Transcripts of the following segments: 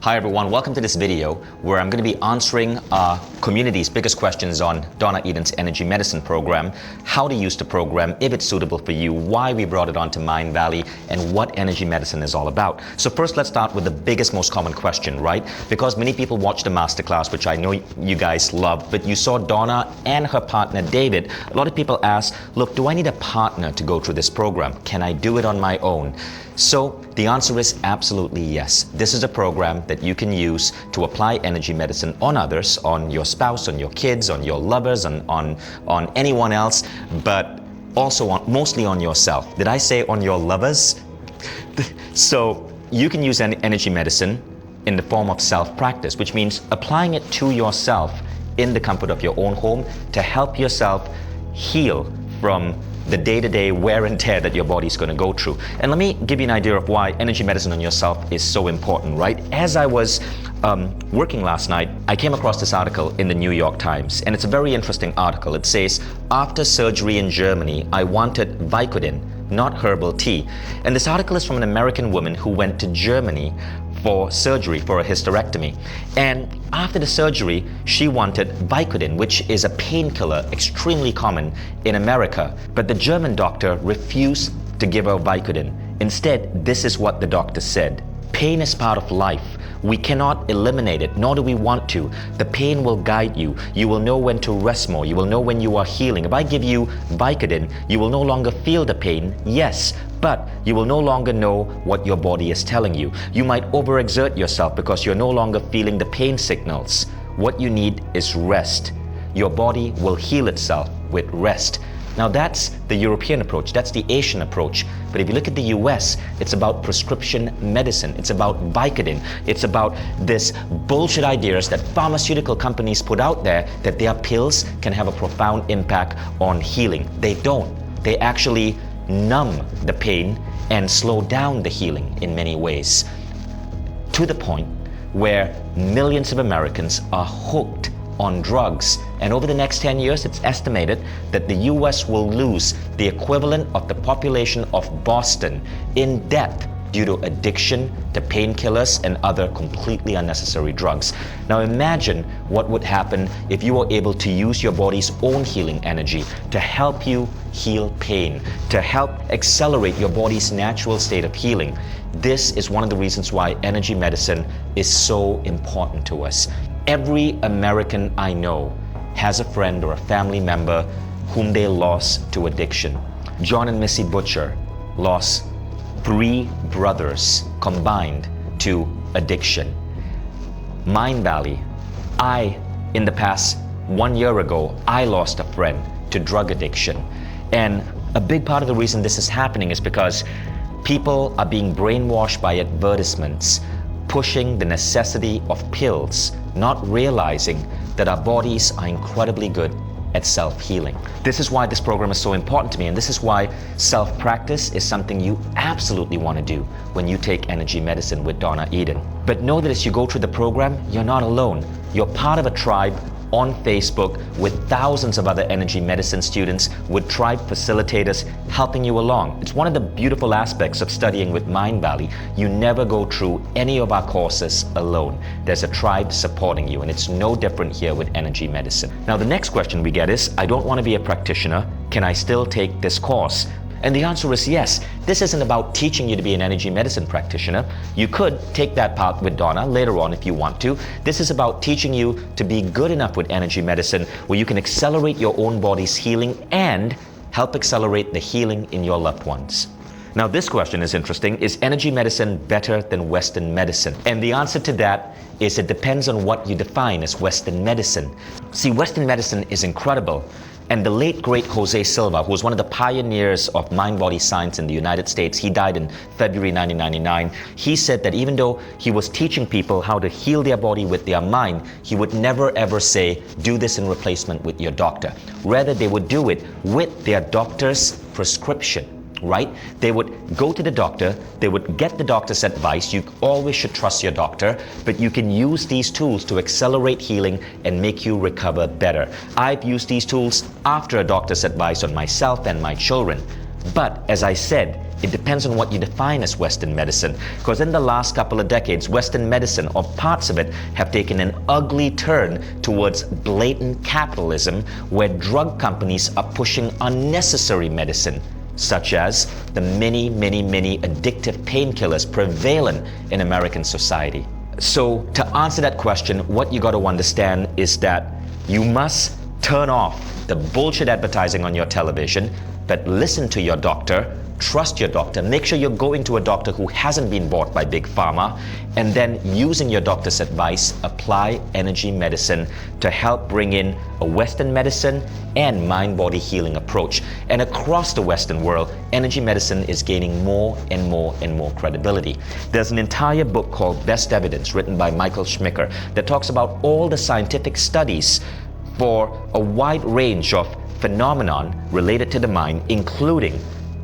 Hi everyone, welcome to this video where I'm going to be answering our community's biggest questions on Donna Eden's Energy Medicine program, how to use the program, if it's suitable for you, why we brought it onto Mindvalley, and what energy medicine is all about. So first let's start with the biggest, most common question, right? Because many people watch the masterclass, which I know you guys love, but you saw Donna and her partner David. A lot of people ask, look, do I need a partner to go through this program? Can I do it on my own? So the answer is absolutely yes. This is a program that you can use to apply energy medicine on others, on your spouse, on your kids, on your lovers, on anyone else, but also mostly on yourself. Did I say on your lovers? So you can use energy medicine in the form of self-practice, which means applying it to yourself in the comfort of your own home to help yourself heal from the day-to-day wear and tear that your body's going to go through. And let me give you an idea of why energy medicine on yourself is so important, right? As I was working last night, I came across this article in the New York Times, and it's a very interesting article. It says, after surgery in Germany, I wanted Vicodin, not herbal tea. And this article is from an American woman who went to Germany for surgery, for a hysterectomy. And after the surgery, she wanted Vicodin, which is a painkiller extremely common in America. But the German doctor refused to give her Vicodin. Instead, this is what the doctor said: pain is part of life. We cannot eliminate it, nor do we want to. The pain will guide you. You will know when to rest more. You will know when you are healing. If I give you Vicodin, you will no longer feel the pain, yes, but you will no longer know what your body is telling you. You might overexert yourself because you're no longer feeling the pain signals. What you need is rest. Your body will heal itself with rest. Now that's the European approach, that's the Asian approach. But if you look at the US, it's about prescription medicine, it's about Vicodin, it's about this bullshit ideas that pharmaceutical companies put out there that their pills can have a profound impact on healing. They don't. They actually numb the pain and slow down the healing in many ways, to the point where millions of Americans are hooked on drugs. And over the next 10 years, it's estimated that the US will lose the equivalent of the population of Boston in death due to addiction to painkillers and other completely unnecessary drugs. Now imagine what would happen if you were able to use your body's own healing energy to help you heal pain, to help accelerate your body's natural state of healing. This is one of the reasons why energy medicine is so important to us. Every American I know has a friend or a family member whom they lost to addiction. John and Missy Butcher lost 3 brothers combined to addiction. Mindvalley, in the past 1 year ago, I lost a friend to drug addiction. And a big part of the reason this is happening is because people are being brainwashed by advertisements, pushing the necessity of pills, not realizing that our bodies are incredibly good at self-healing. This is why this program is so important to me, and this is why self-practice is something you absolutely want to do when you take energy medicine with Donna Eden. But know that as you go through the program, you're not alone. You're part of a tribe on Facebook with thousands of other energy medicine students, with tribe facilitators helping you along. It's one of the beautiful aspects of studying with Mindvalley. You never go through any of our courses alone. There's a tribe supporting you, and it's no different here with energy medicine. Now the next question we get is, I don't want to be a practitioner. Can I still take this course? And the answer is yes. This isn't about teaching you to be an energy medicine practitioner. You could take that path with Donna later on if you want to. This is about teaching you to be good enough with energy medicine where you can accelerate your own body's healing and help accelerate the healing in your loved ones. Now this question is interesting. Is energy medicine better than Western medicine? And the answer to that is it depends on what you define as Western medicine. See, Western medicine is incredible. And the late, great Jose Silva, who was one of the pioneers of mind-body science in the United States, he died in February 1999. He said that even though he was teaching people how to heal their body with their mind, he would never ever say, do this in replacement with your doctor. Rather, they would do it with their doctor's prescription. Right? They would go to the doctor, they would get the doctor's advice. You always should trust your doctor, but you can use these tools to accelerate healing and make you recover better. I've used these tools after a doctor's advice on myself and my children. But as I said, It depends on what you define as Western medicine. Because in the last couple of decades, Western medicine, or parts of it, have taken an ugly turn towards blatant capitalism, where drug companies are pushing unnecessary medicine, such as the many addictive painkillers prevalent in American society. So to answer that question, what you got to understand is that you must turn off the bullshit advertising on your television, but listen to your doctor, trust your doctor, make sure you're going to a doctor who hasn't been bought by Big Pharma, and then using your doctor's advice, apply energy medicine to help bring in a Western medicine and mind-body healing approach. And across the Western world, energy medicine is gaining more and more credibility. There's an entire book called Best Evidence, written by Michael Schmicker, that talks about all the scientific studies for a wide range of phenomenon related to the mind, including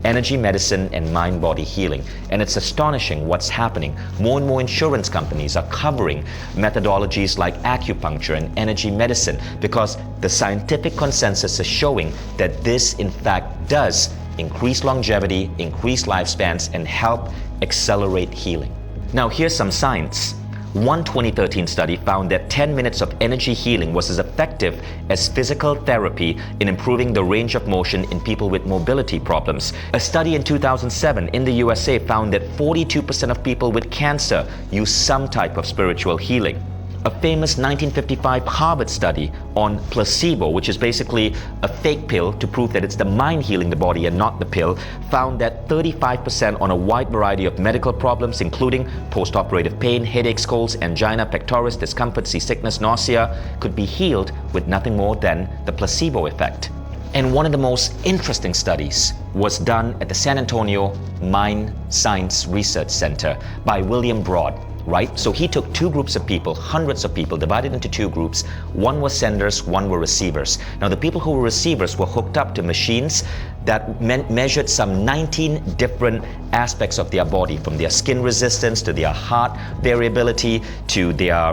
energy medicine and mind-body healing. And it's astonishing what's happening. More and more insurance companies are covering methodologies like acupuncture and energy medicine, because the scientific consensus is showing that this in fact does increase longevity, increase lifespans, and help accelerate healing. Now here's some science. One 2013 study found that 10 minutes of energy healing was as effective as physical therapy in improving the range of motion in people with mobility problems. A study in 2007 in the USA found that 42% of people with cancer use some type of spiritual healing. A famous 1955 Harvard study on placebo, which is basically a fake pill to prove that it's the mind healing the body and not the pill, found that 35% on a wide variety of medical problems, including post-operative pain, headaches, colds, angina pectoris, discomfort, seasickness, nausea, could be healed with nothing more than the placebo effect. And one of the most interesting studies was done at the San Antonio Mind Science Research Center by William Broad. Right? So he took two groups of people, hundreds of people, divided into two groups. One was senders, one were receivers. Now the people who were receivers were hooked up to machines that measured some 19 different aspects of their body, from their skin resistance to their heart variability to their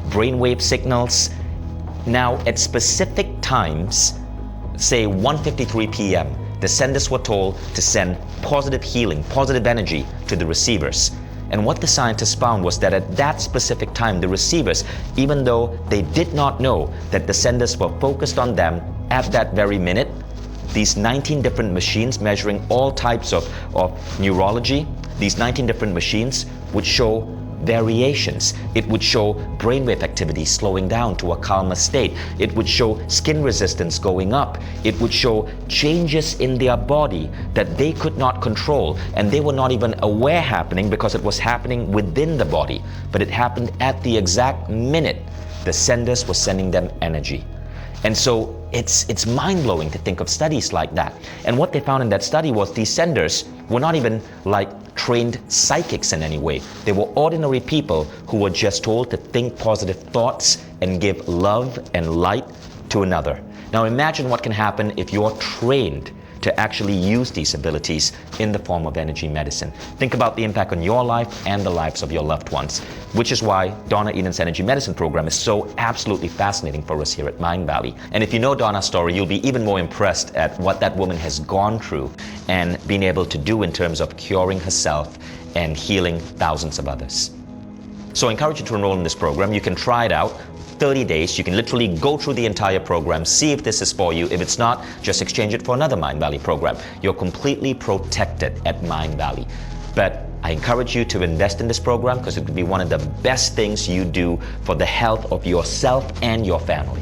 brainwave signals. Now at specific times, say 1:53 p.m., the senders were told to send positive healing, positive energy to the receivers. And what the scientists found was that at that specific time, the receivers, even though they did not know that the senders were focused on them at that very minute, these 19 different machines measuring all types of neurology, these 19 different machines would show variations. It would show brainwave activity slowing down to a calmer state. It would show skin resistance going up. It would show changes in their body that they could not control, and they were not even aware happening because it was happening within the body. But it happened at the exact minute the senders were sending them energy. And so it's mind-blowing to think of studies like that. And what they found in that study was these senders were not even like trained psychics in any way. They were ordinary people who were just told to think positive thoughts and give love and light to another. Now imagine what can happen if you're trained to actually use these abilities in the form of energy medicine. Think about the impact on your life and the lives of your loved ones, which is why Donna Eden's energy medicine program is so absolutely fascinating for us here at Mindvalley. And if you know Donna's story, you'll be even more impressed at what that woman has gone through and been able to do in terms of curing herself and healing thousands of others. So I encourage you to enroll in this program. You can try it out. 30 days. You can literally go through the entire program, see if this is for you. If it's not, just exchange it for another Mindvalley program. You're completely protected at Mindvalley. But I encourage you to invest in this program because it could be one of the best things you do for the health of yourself and your family.